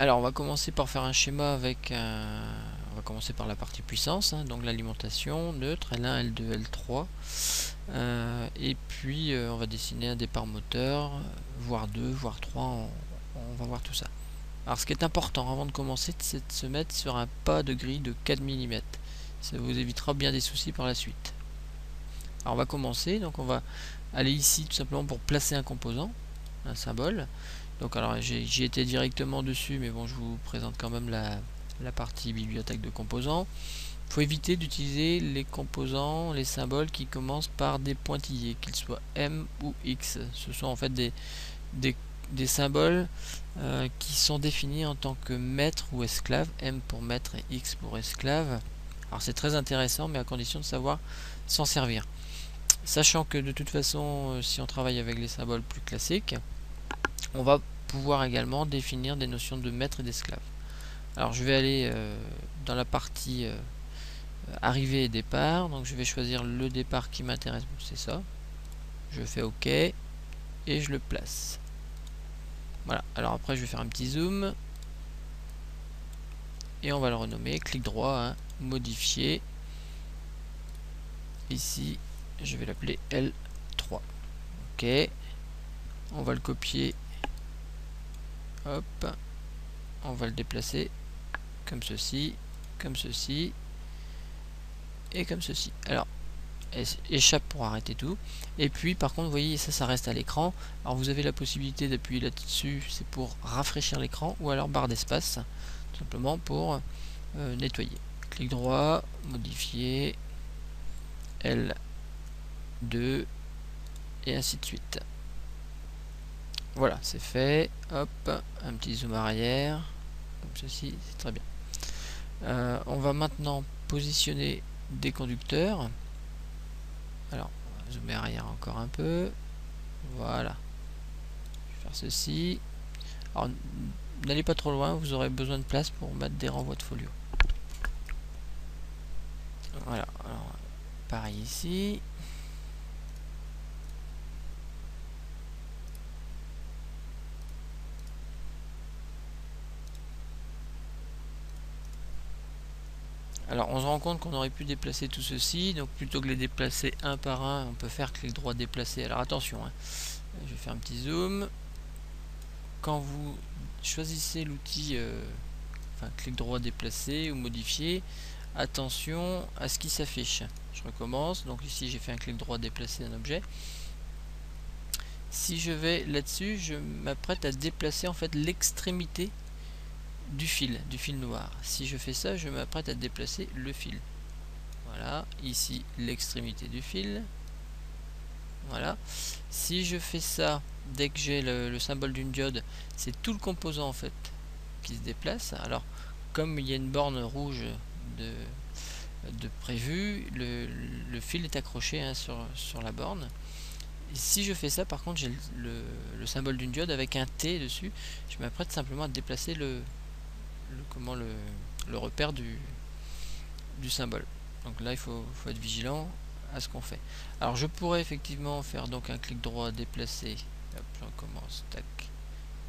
Alors on va commencer par faire un schéma avec on va commencer par la partie puissance, hein, donc l'alimentation, neutre, L1, L2, L3. Et puis on va dessiner un départ moteur, voire 2, voire 3, on va voir tout ça. Alors ce qui est important avant de commencer, c'est de se mettre sur un pas de grille de 4 mm. Ça vous évitera bien des soucis par la suite. Alors on va commencer, donc on va aller ici tout simplement pour placer un composant, un symbole. Donc alors j'y étais directement dessus, mais bon, je vous présente quand même la partie bibliothèque de composants. Il faut éviter d'utiliser les composants, les symboles qui commencent par des pointillés, qu'ils soient M ou X. Ce sont en fait des symboles qui sont définis en tant que maître ou esclave, M pour maître et X pour esclave. Alors c'est très intéressant, mais à condition de savoir s'en servir. Sachant que de toute façon, si on travaille avec les symboles plus classiques, on va pouvoir également définir des notions de maître et d'esclave. Alors je vais aller dans la partie arrivée et départ, donc je vais choisir le départ qui m'intéresse, bon, c'est ça. Je fais OK et je le place. Voilà, alors après je vais faire un petit zoom et on va le renommer, clic droit, hein, modifier. Ici, je vais l'appeler L3. OK, on va le copier. Hop, on va le déplacer comme ceci et comme ceci. Alors échappe pour arrêter tout, et puis par contre vous voyez ça reste à l'écran. Alors vous avez la possibilité d'appuyer là-dessus, c'est pour rafraîchir l'écran, ou alors barre d'espace tout simplement pour nettoyer. Clic droit, modifier, L2 et ainsi de suite. Voilà, c'est fait. Hop, un petit zoom arrière comme ceci, c'est très bien. On va maintenant positionner des conducteurs. Alors, on va zoomer arrière encore un peu. Voilà. Je vais faire ceci. Alors, n'allez pas trop loin, vous aurez besoin de place pour mettre des renvois de folio. Voilà. Alors, pareil ici. Alors on se rend compte qu'on aurait pu déplacer tout ceci, donc plutôt que les déplacer un par un, on peut faire clic droit déplacer. Alors attention, hein. Je vais faire un petit zoom. Quand vous choisissez l'outil clic droit déplacer ou modifier, attention à ce qui s'affiche. Je recommence, donc ici j'ai fait un clic droit déplacer un objet. Si je vais là-dessus, je m'apprête à déplacer en fait l'extrémité du fil noir. Si je fais ça, je m'apprête à déplacer le fil. Voilà, ici l'extrémité du fil. Voilà. Si je fais ça, dès que j'ai le symbole d'une diode, c'est tout le composant en fait qui se déplace. Alors, comme il y a une borne rouge de prévu, le fil est accroché, hein, sur la borne. Et si je fais ça, par contre, j'ai le symbole d'une diode avec un T dessus. Je m'apprête simplement à déplacer le repère du symbole. Donc là, il faut être vigilant à ce qu'on fait. Alors je pourrais effectivement faire donc un clic droit déplacer. Hop, je recommence, tac,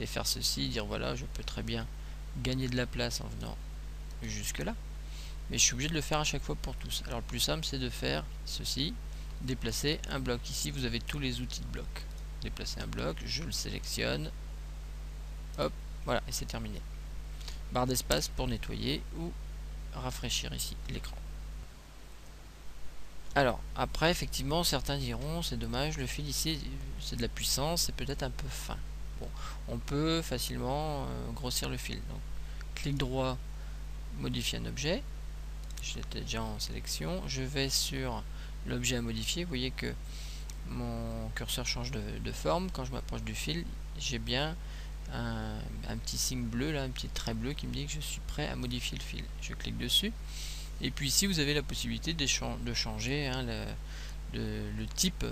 et faire ceci, dire voilà, je peux très bien gagner de la place en venant jusque là, mais je suis obligé de le faire à chaque fois pour tous. Alors le plus simple, c'est de faire ceci, déplacer un bloc. Ici vous avez tous les outils de bloc. Déplacer un bloc, je le sélectionne, hop, voilà, et c'est terminé. Barre d'espace pour nettoyer ou rafraîchir ici l'écran. Alors après, effectivement, certains diront c'est dommage, le fil ici c'est de la puissance, c'est peut-être un peu fin. Bon, on peut facilement grossir le fil. Donc clic droit, modifier un objet. J'étais déjà en sélection. Je vais sur l'objet à modifier. Vous voyez que mon curseur change de forme. Quand je m'approche du fil, j'ai bien un petit signe bleu, là, un petit trait bleu qui me dit que je suis prêt à modifier le fil. Je clique dessus. Et puis ici, vous avez la possibilité de changer, hein, le type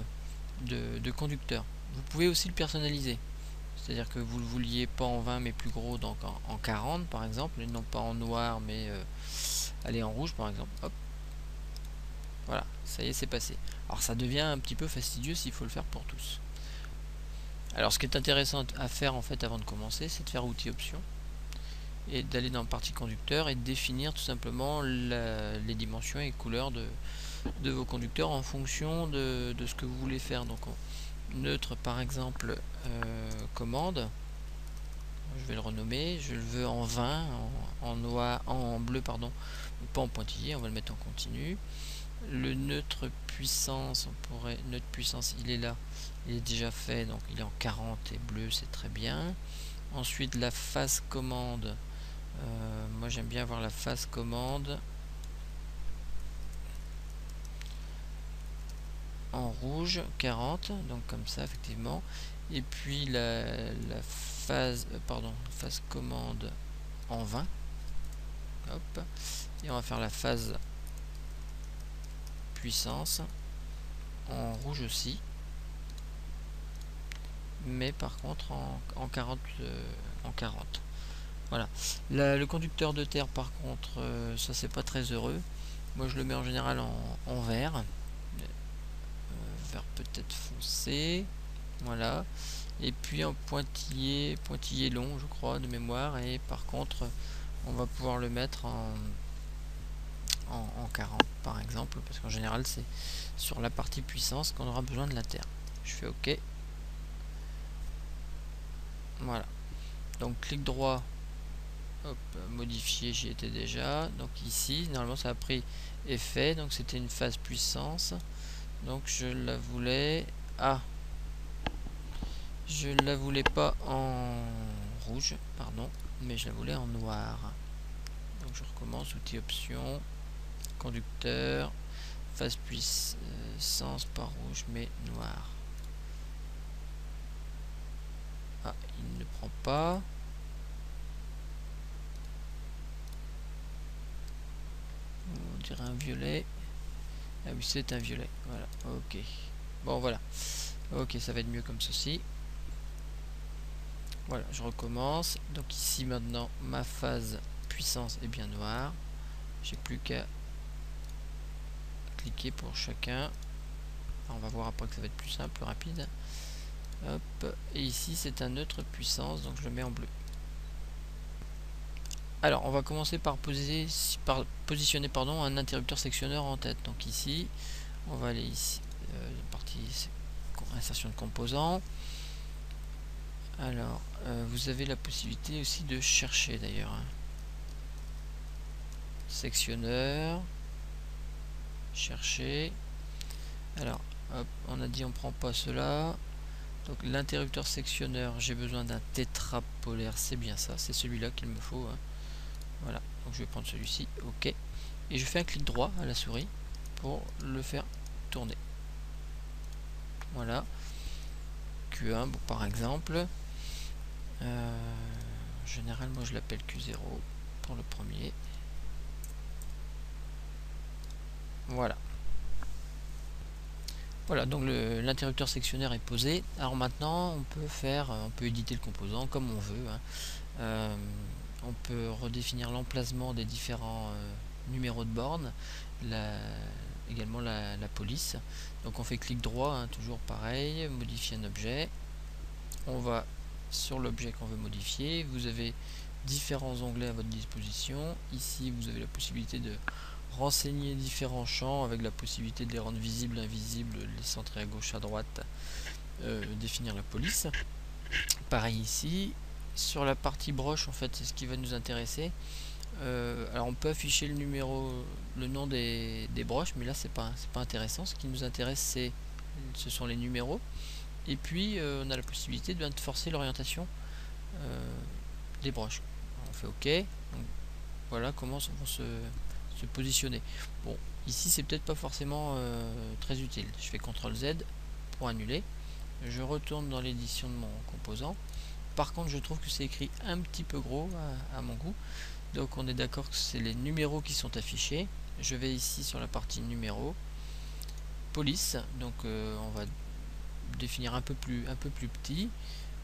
de conducteur. Vous pouvez aussi le personnaliser. C'est-à-dire que vous le vouliez pas en 20 mais plus gros, donc en 40 par exemple, et non pas en noir mais allez en rouge par exemple. Hop. Voilà, ça y est, c'est passé. Alors ça devient un petit peu fastidieux s'il faut le faire pour tous. Alors ce qui est intéressant à faire en fait avant de commencer, c'est de faire outils options. et d'aller dans la partie conducteur et de définir tout simplement les dimensions et couleurs de vos conducteurs en fonction de ce que vous voulez faire. Donc neutre par exemple, commande, je vais le renommer, je le veux en 20, en noir, en bleu pardon, pas en pointillé, on va le mettre en continu. Le neutre puissance, on pourrait, neutre puissance, il est là, il est déjà fait, donc il est en 40 et bleu, c'est très bien. Ensuite la phase commande, moi j'aime bien avoir la phase commande en rouge 40, donc comme ça effectivement. Et puis la phase phase commande en 20. Hop. Et on va faire la phase puissance en rouge aussi, mais par contre en 40 en 40. Voilà. Le conducteur de terre par contre, ça c'est pas très heureux. Moi je le mets en général en vert, vert peut-être foncé, voilà. Et puis en pointillé long je crois de mémoire, et par contre on va pouvoir le mettre en 40 par exemple, parce qu'en général c'est sur la partie puissance qu'on aura besoin de la terre. Je fais OK. Voilà. Donc clic droit, hop, modifier, j'y étais déjà. Donc ici, normalement ça a pris effet, donc c'était une phase puissance. Donc je la voulais... Ah, je la voulais pas en rouge, pardon, mais je la voulais en noir. Donc je recommence, outil option, conducteur, phase puissance, pas rouge mais noir. Ah, il ne prend pas. On dirait un violet. Ah oui, c'est un violet. Voilà, ok. Bon, voilà. Ok, ça va être mieux comme ceci. Voilà, je recommence. Donc ici maintenant, ma phase puissance est bien noire. J'ai plus qu'à cliquer pour chacun. Alors, on va voir après que ça va être plus simple, plus rapide. Hop, et ici c'est un neutre puissance, donc je le mets en bleu. Alors on va commencer par positionner un interrupteur sectionneur en tête. Donc ici, on va aller ici, partie insertion de composants. Alors vous avez la possibilité aussi de chercher d'ailleurs, hein. Sectionneur, chercher. Alors hop, on a dit on prend pas cela. Donc l'interrupteur sectionneur, j'ai besoin d'un tétrapolaire, c'est bien ça, c'est celui-là qu'il me faut, hein. Voilà, donc je vais prendre celui-ci, ok. Et je fais un clic droit à la souris pour le faire tourner. Voilà. Q1, bon, par exemple. En général, moi je l'appelle Q0 pour le premier. Voilà. Voilà, donc l'interrupteur sectionneur est posé. Alors maintenant, on peut éditer le composant comme on veut, hein. On peut redéfinir l'emplacement des différents numéros de borne, également la police. Donc on fait clic droit, hein, toujours pareil, modifier un objet. On va sur l'objet qu'on veut modifier. Vous avez différents onglets à votre disposition. Ici, vous avez la possibilité de renseigner différents champs avec la possibilité de les rendre visibles, invisibles, les centrer à gauche, à droite, définir la police. Pareil ici. Sur la partie broche, en fait, c'est ce qui va nous intéresser. Alors on peut afficher le numéro, le nom des broches, mais là c'est pas intéressant. Ce qui nous intéresse, ce sont les numéros. Et puis on a la possibilité de forcer l'orientation des broches. Alors, on fait OK. Donc, voilà comment vont se positionner. Bon, ici c'est peut-être pas forcément très utile. Je fais CTRL Z pour annuler. Je retourne dans l'édition de mon composant. Par contre, je trouve que c'est écrit un petit peu gros à mon goût. Donc on est d'accord que c'est les numéros qui sont affichés. Je vais ici sur la partie numéro, police, donc on va définir un peu plus petit.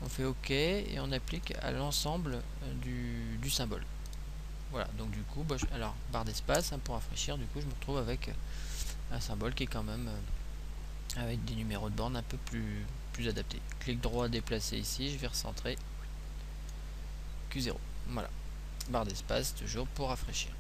On fait OK et on applique à l'ensemble du symbole. Voilà, donc du coup, alors barre d'espace, hein, pour rafraîchir, du coup je me retrouve avec un symbole qui est quand même avec des numéros de borne un peu plus adaptés. Clic droit déplacer ici, je vais recentrer Q0. Voilà. barre d'espace toujours pour rafraîchir.